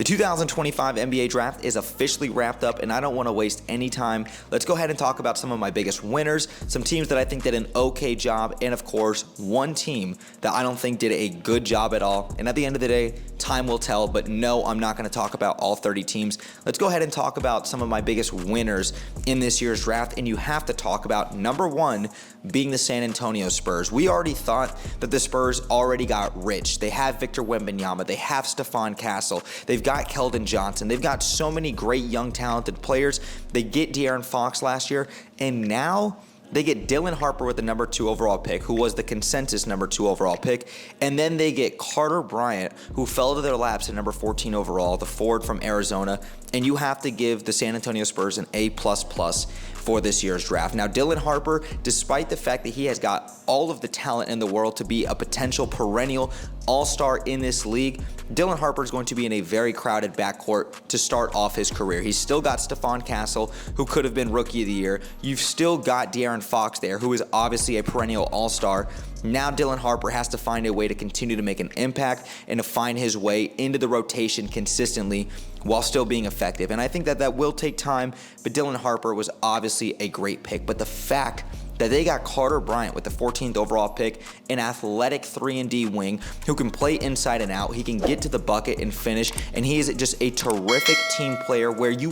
The 2025 NBA draft is officially wrapped up, and I don't want to waste any time. Let's go ahead and talk about some of my biggest winners, some teams that I think did an okay job, and of course, one team that I don't think did a good job at all. And at the end of the day, time will tell, but no, I'm not going to talk about all 30 teams. Let's go ahead and talk about some of my biggest winners in this year's draft, and you have to talk about number one being the San Antonio Spurs. We already thought that the Spurs already got rich. They have Victor Wembanyama, they have Stephon Castle, they've got Keldon Johnson, they've got so many great young talented players. They get De'Aaron Fox last year, and now they get Dylan Harper with the number 2 overall pick, who was the consensus number 2 overall pick. And then they get Carter Bryant, who fell to their laps at number 14 overall, the forward from Arizona. And you have to give the San Antonio Spurs an A++ for this year's draft. Now, Dylan Harper, despite the fact that he has got all of the talent in the world to be a potential perennial all-star in this league, Dylan Harper is going to be in a very crowded backcourt to start off his career. He's still got Stephon Castle, who could have been Rookie of the Year. You've still got De'Aaron Fox there, who is obviously a perennial all-star. Now Dylan Harper has to find a way to continue to make an impact and to find his way into the rotation consistently while still being effective. And I think that will take time, but Dylan Harper was obviously a great pick. But the fact that they got Carter Bryant with the 14th overall pick, an athletic 3-and-D wing who can play inside and out, he can get to the bucket and finish, and he is just a terrific team player where you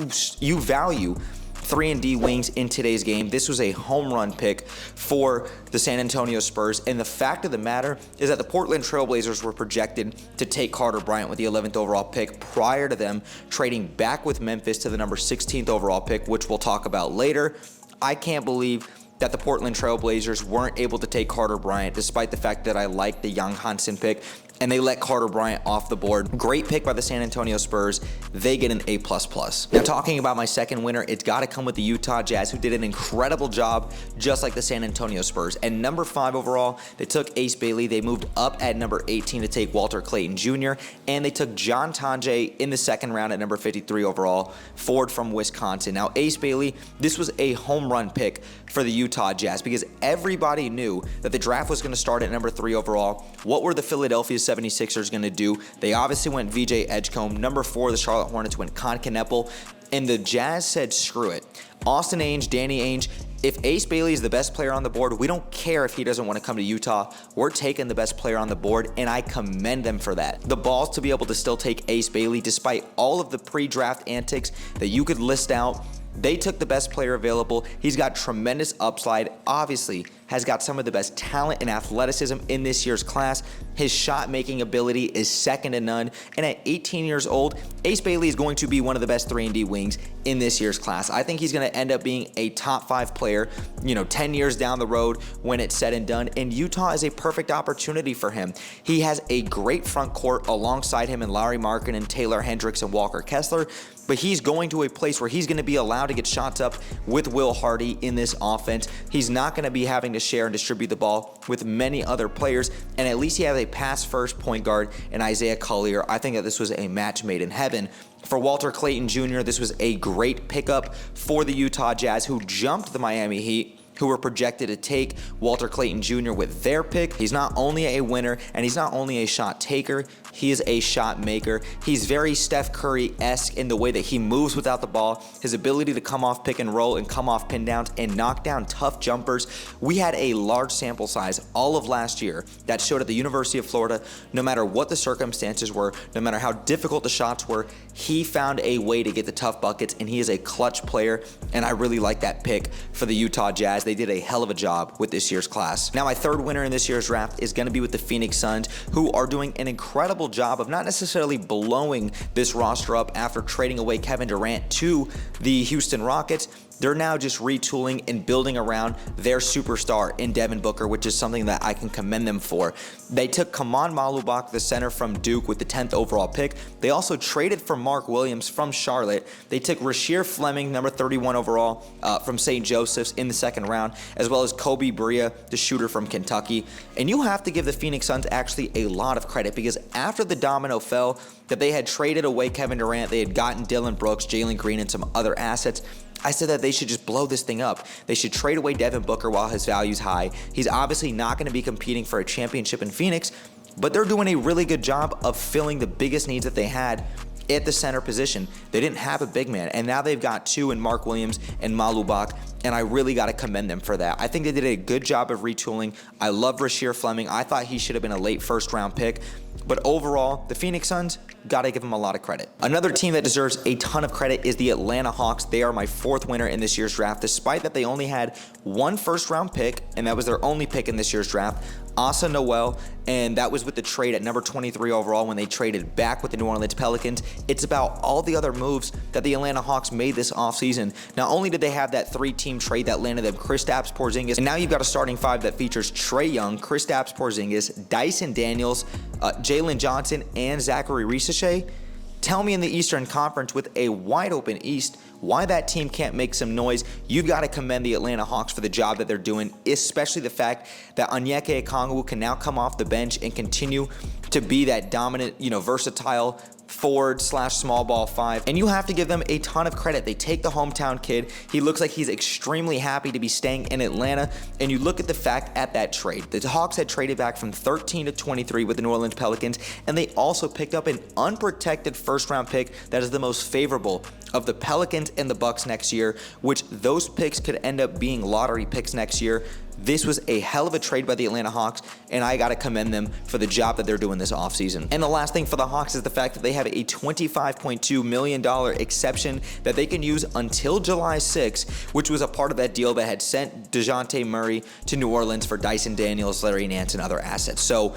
value 3-and-D wings in today's game. This was a home run pick for the San Antonio Spurs, and the fact of the matter is that the Portland Trailblazers were projected to take Carter Bryant with the 11th overall pick prior to them trading back with Memphis to the number 16th overall pick, which we'll talk about later. I can't believe that the Portland Trailblazers weren't able to take Carter Bryant, despite the fact that I like the Young Hansen pick, and they let Carter Bryant off the board. Great pick by the San Antonio Spurs. They get an A++. Now, talking about my second winner, it's got to come with the Utah Jazz, who did an incredible job, just like the San Antonio Spurs. And number 5 overall, they took Ace Bailey. They moved up at number 18 to take Walter Clayton Jr., and they took John Tonje in the second round at number 53 overall, forward from Wisconsin. Now, Ace Bailey, this was a home run pick for the Utah Jazz because everybody knew that the draft was going to start at number 3 overall. What were the Philadelphia 76ers going to do? They obviously went VJ Edgecombe. Number 4, the Charlotte Hornets went Con Kneppel, and the Jazz said, screw it. Austin Ainge, Danny Ainge, if Ace Bailey is the best player on the board, we don't care if he doesn't want to come to Utah. We're taking the best player on the board, and I commend them for that. The balls to be able to still take Ace Bailey despite all of the pre-draft antics that you could list out. They took the best player available. He's got tremendous upside, obviously has got some of the best talent and athleticism in this year's class. His shot-making ability is second to none. And at 18 years old, Ace Bailey is going to be one of the best 3-and-D wings in this year's class. I think he's going to end up being a top 5 player, 10 years down the road when it's said and done. And Utah is a perfect opportunity for him. He has a great front court alongside him and Lauri Markkanen, Taylor Hendricks, and Walker Kessler. But he's going to a place where he's going to be allowed to get shots up with Will Hardy in this offense. He's not going to be having to share and distribute the ball with many other players, and at least he has a pass-first point guard in Isaiah Collier. I think that this was a match made in heaven. For Walter Clayton Jr., this was a great pickup for the Utah Jazz, who jumped the Miami Heat, who were projected to take Walter Clayton Jr. with their pick. He's not only a winner, and he's not only a shot taker, he is a shot maker. He's very Steph Curry-esque in the way that he moves without the ball, his ability to come off pick and roll and come off pin downs and knock down tough jumpers. We had a large sample size all of last year that showed at the University of Florida, no matter what the circumstances were, no matter how difficult the shots were, he found a way to get the tough buckets, and he is a clutch player, and I really like that pick for the Utah Jazz. They did a hell of a job with this year's class. Now, my third winner in this year's draft is going to be with the Phoenix Suns, who are doing an incredible job of not necessarily blowing this roster up after trading away Kevin Durant to the Houston Rockets. They're now just retooling and building around their superstar in Devin Booker, which is something that I can commend them for. They took Kaman Malubach, the center from Duke, with the 10th overall pick. They also traded for Mark Williams from Charlotte. They took Rasheer Fleming, number 31 overall, from St. Joseph's in the second round, as well as Kobe Bria, the shooter from Kentucky. And you have to give the Phoenix Suns actually a lot of credit, because after the domino fell that they had traded away Kevin Durant, they had gotten Dillon Brooks, Jalen Green, and some other assets, I said that they should just blow this thing up. They should trade away Devin Booker while his value's high. He's obviously not going to be competing for a championship in Phoenix, but they're doing a really good job of filling the biggest needs that they had at the center position. They didn't have a big man, and now they've got two in Mark Williams and Malubach, and I really got to commend them for that. I think they did a good job of retooling. I love Rasheer Fleming. I thought he should have been a late first-round pick, but overall, the Phoenix Suns, got to give them a lot of credit. Another team that deserves a ton of credit is the Atlanta Hawks. They are my fourth winner in this year's draft, despite that they only had one first-round pick, and that was their only pick in this year's draft, Asa Noel, and that was with the trade at number 23 overall when they traded back with the New Orleans Pelicans. It's about all the other moves that the Atlanta Hawks made this offseason. Not only did they have that three-team trade that landed them Kristaps Porzingis, and now you've got a starting five that features Trae Young, Kristaps Porzingis, Dyson Daniels, Jalen Johnson, and Zachary Rissache. Tell me in the Eastern Conference with a wide open East why that team can't make some noise. You've got to commend the Atlanta Hawks for the job that they're doing, especially the fact that Onyeka Okongwu can now come off the bench and continue to be that dominant, versatile forward/small ball five. And you have to give them a ton of credit. They take the hometown kid. He looks like he's extremely happy to be staying in Atlanta. And you look at the fact at that trade. The Hawks had traded back from 13 to 23 with the New Orleans Pelicans, and they also picked up an unprotected first-round pick that is the most favorable of the Pelicans and the Bucks next year, which those picks could end up being lottery picks next year. This was a hell of a trade by the Atlanta Hawks, and I got to commend them for the job that they're doing this offseason. And the last thing for the Hawks is the fact that they have a $25.2 million exception that they can use until July 6th, which was a part of that deal that had sent DeJounte Murray to New Orleans for Dyson Daniels, Larry Nance, and other assets. So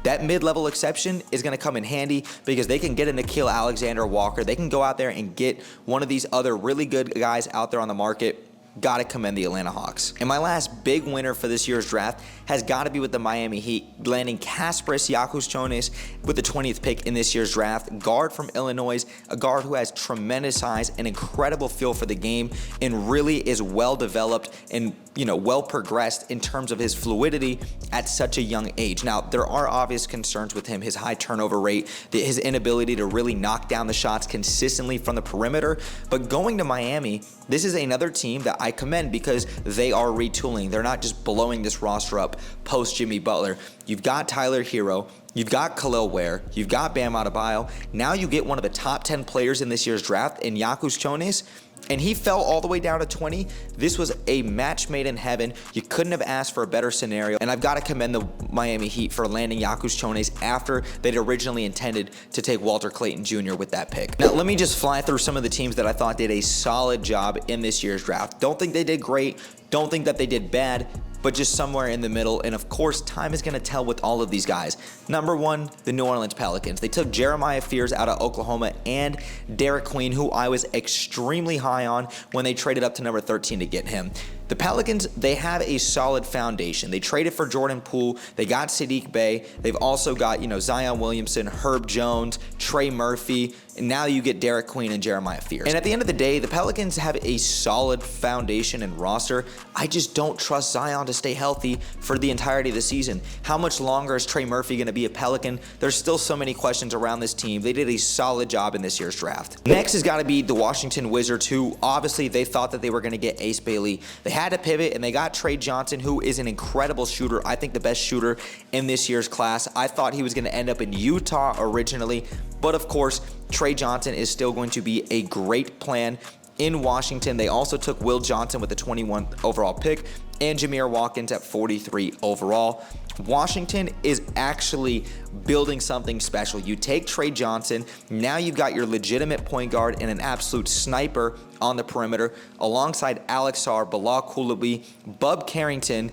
that mid-level exception is going to come in handy because they can get a Nickeil Alexander-Walker. They can go out there and get one of these other really good guys out there on the market. Got to commend the Atlanta Hawks. And my last big winner for this year's draft has got to be with the Miami Heat, landing Kasparas Giannis with the 20th pick in this year's draft. Guard from Illinois, a guard who has tremendous size and incredible feel for the game and really is well developed and well progressed in terms of his fluidity at such a young age. Now, there are obvious concerns with him, his high turnover rate, his inability to really knock down the shots consistently from the perimeter. But going to Miami, this is another team that I commend because they are retooling. They're not just blowing this roster up post Jimmy Butler. You've got Tyler Hero, you've got Khalil Ware, you've got Bam Adebayo. Now you get one of the top 10 players in this year's draft in Giannis, and he fell all the way down to 20. This was a match made in heaven. You couldn't have asked for a better scenario, and I've got to commend the Miami Heat for landing Giannis after they'd originally intended to take Walter Clayton Jr. with that pick. Now, let me just fly through some of the teams that I thought did a solid job in this year's draft. Don't think they did great, don't think that they did bad, but just somewhere in the middle. And of course, time is going to tell with all of these guys. Number one, the New Orleans Pelicans. They took Jeremiah Fears out of Oklahoma and Derek Queen, who I was extremely high on when they traded up to number 13 to get him. The Pelicans, they have a solid foundation. They traded for Jordan Poole. They got Saddiq Bey. They've also got, Zion Williamson, Herb Jones, Trey Murphy, and now you get Derek Queen and Jeremiah Fears. And at the end of the day, the Pelicans have a solid foundation and roster. I just don't trust Zion to stay healthy for the entirety of the season. How much longer is Trey Murphy going to be a Pelican? There's still so many questions around this team. They did a solid job in this year's draft. Next has got to be the Washington Wizards, who obviously they thought that they were going to get Ace Bailey. They had to pivot, and they got Trey Johnson, who is an incredible shooter. I think the best shooter in this year's class. I thought he was going to end up in Utah originally, but of course, Trey Johnson is still going to be a great plan in Washington. They also took Will Johnson with the 21st overall pick and Jameer Watkins at 43 overall. Washington is actually building something special. You take Trey Johnson, now you've got your legitimate point guard and an absolute sniper on the perimeter alongside Alex Sarr, Bilal Coulibaly, Bub Carrington.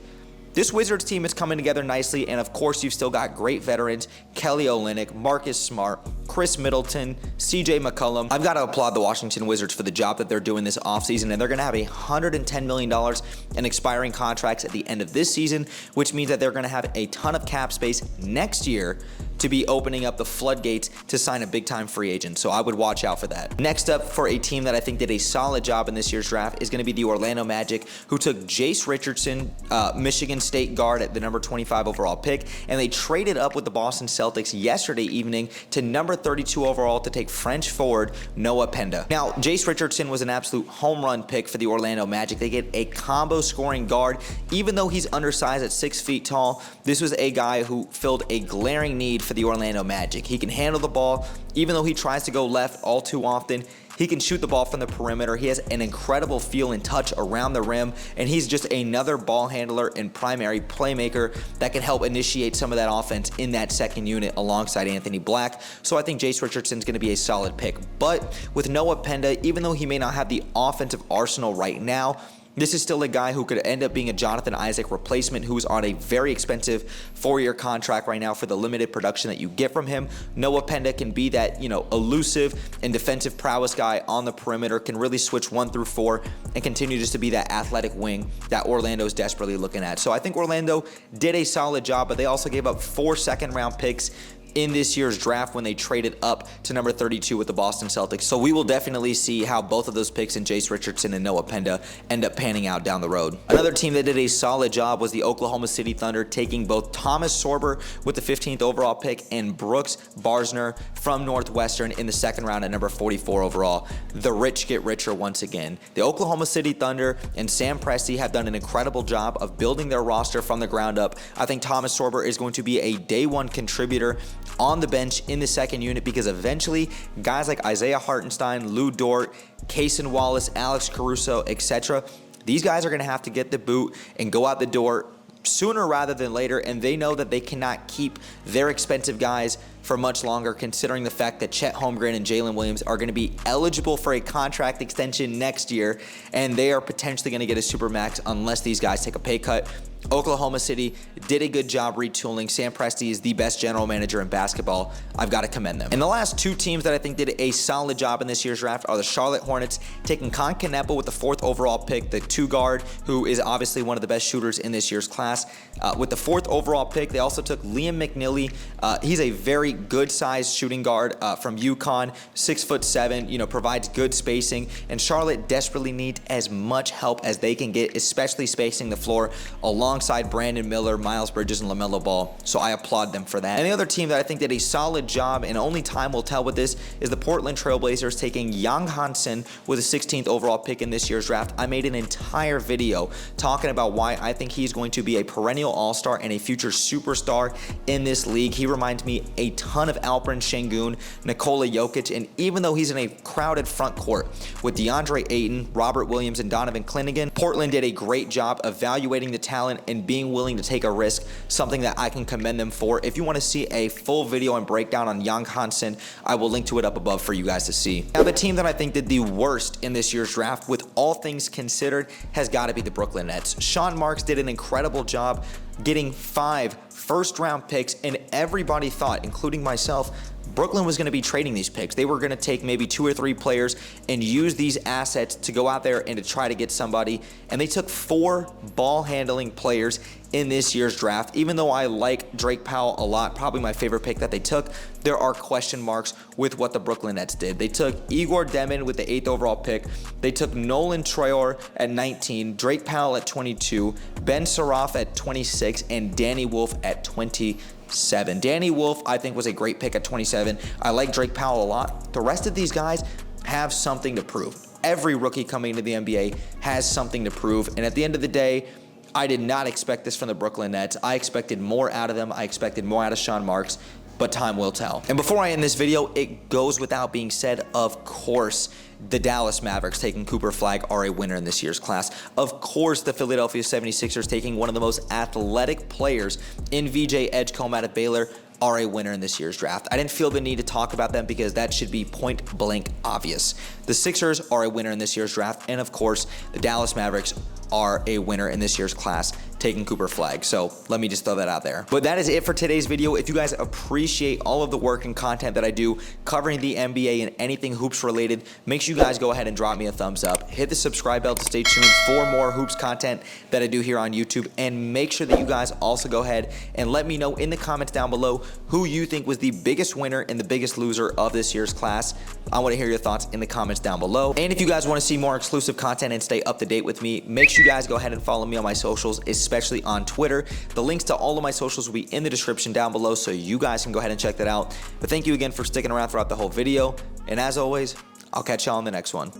This Wizards team is coming together nicely, and of course, you've still got great veterans, Kelly Olynyk, Marcus Smart, Chris Middleton, CJ McCollum. I've got to applaud the Washington Wizards for the job that they're doing this offseason, and they're going to have $110 million in expiring contracts at the end of this season, which means that they're going to have a ton of cap space next year to be opening up the floodgates to sign a big-time free agent, so I would watch out for that. Next up, for a team that I think did a solid job in this year's draft, is going to be the Orlando Magic, who took Jace Richardson, Michigan State guard at the number 25 overall pick, and they traded up with the Boston Celtics yesterday evening to number 32 overall to take French forward Noah Penda. Now, Jace Richardson was an absolute home run pick for the Orlando Magic. They get a combo scoring guard. Even though he's undersized at 6 feet tall, this was a guy who filled a glaring need for the Orlando Magic. He can handle the ball, even though he tries to go left all too often. He can shoot the ball from the perimeter. He has an incredible feel and touch around the rim, and he's just another ball handler and primary playmaker that can help initiate some of that offense in that second unit alongside Anthony Black. So I think Jace Richardson's going to be a solid pick. But with Noah Penda, even though he may not have the offensive arsenal right now, this is still a guy who could end up being a Jonathan Isaac replacement who's on a very expensive 4-year contract right now for the limited production that you get from him. Noah Penda can be that, elusive and defensive prowess guy on the perimeter, can really switch 1 through 4 and continue just to be that athletic wing that Orlando's desperately looking at. So I think Orlando did a solid job, but they also gave up 4 second-round picks in this year's draft when they traded up to number 32 with the Boston Celtics. So we will definitely see how both of those picks in Jace Richardson and Noah Penda end up panning out down the road. Another team that did a solid job was the Oklahoma City Thunder, taking both Thomas Sorber with the 15th overall pick and Brooks Barsner from Northwestern in the second round at number 44 overall. The rich get richer once again. The Oklahoma City Thunder and Sam Presti have done an incredible job of building their roster from the ground up. I think Thomas Sorber is going to be a day one contributor on the bench in the second unit, because eventually guys like Isaiah Hartenstein, Lou Dort, Cason Wallace, Alex Caruso, etc., these guys are going to have to get the boot and go out the door sooner rather than later, and they know that they cannot keep their expensive guys for much longer, considering the fact that Chet Holmgren and Jalen Williams are going to be eligible for a contract extension next year, and they are potentially going to get a supermax unless these guys take a pay cut. Oklahoma City did a good job retooling. Sam Presti is the best general manager in basketball. I've got to commend them. And the last two teams that I think did a solid job in this year's draft are the Charlotte Hornets, taking Con Canepa with the 4th overall pick, the 2 guard, who is obviously one of the best shooters in this year's class. With the 4th overall pick, they also took Liam McNeely. He's a very good-sized shooting guard from UConn, 6'7", provides good spacing, and Charlotte desperately needs as much help as they can get, especially spacing the floor alongside Brandon Miller, Miles Bridges, and LaMelo Ball. So I applaud them for that. And the other team that I think did a solid job, and only time will tell with this, is the Portland Trailblazers, taking Young Hansen with a 16th overall pick in this year's draft. I made an entire video talking about why I think he's going to be a perennial all-star and a future superstar in this league. He reminds me a ton of Alperen Şengün, Nikola Jokic, and even though he's in a crowded front court with DeAndre Ayton, Robert Williams, and Donovan Clingan, Portland did a great job evaluating the talent and being willing to take a risk, something that I can commend them for. If you want to see a full video and breakdown on Young Hansen, I will link to it up above for you guys to see. Now, the team that I think did the worst in this year's draft, with all things considered, has got to be the Brooklyn Nets. Sean Marks did an incredible job getting 5 first-round picks, and everybody thought, including myself, Brooklyn was going to be trading these picks. They were going to take maybe 2 or 3 players and use these assets to go out there and to try to get somebody. And they took 4 ball-handling players in this year's draft. Even though I like Drake Powell a lot, probably my favorite pick that they took, there are question marks with what the Brooklyn Nets did. They took Igor Demin with the 8th overall pick. They took Nolan Troyer at 19, Drake Powell at 22, Ben Saraf at 26, and Danny Wolf at 27. Danny Wolf, I think, was a great pick at 27. I like Drake Powell a lot. The rest of these guys have something to prove. Every rookie coming into the NBA has something to prove, and at the end of the day, I did not expect this from the Brooklyn Nets. I expected more out of them. I expected more out of Sean Marks, but time will tell. And before I end this video, it goes without being said, of course, the Dallas Mavericks taking Cooper Flagg are a winner in this year's class. Of course, the Philadelphia 76ers taking one of the most athletic players in VJ Edgecombe out of Baylor are a winner in this year's draft. I didn't feel the need to talk about them because that should be point blank obvious. The Sixers are a winner in this year's draft, and of course, the Dallas Mavericks are a winner in this year's class, taking Cooper Flagg. So let me just throw that out there. But that is it for today's video. If you guys appreciate all of the work and content that I do covering the NBA and anything hoops related, make sure you guys go ahead and drop me a thumbs up. Hit the subscribe bell to stay tuned for more hoops content that I do here on YouTube. And make sure that you guys also go ahead and let me know in the comments down below who you think was the biggest winner and the biggest loser of this year's class. I want to hear your thoughts in the comments down below. And if you guys want to see more exclusive content and stay up to date with me, make sure you guys go ahead and follow me on my socials, especially on Twitter. The links to all of my socials will be in the description down below, so you guys can go ahead and check that out. But thank you again for sticking around throughout the whole video. And as always, I'll catch y'all on the next one.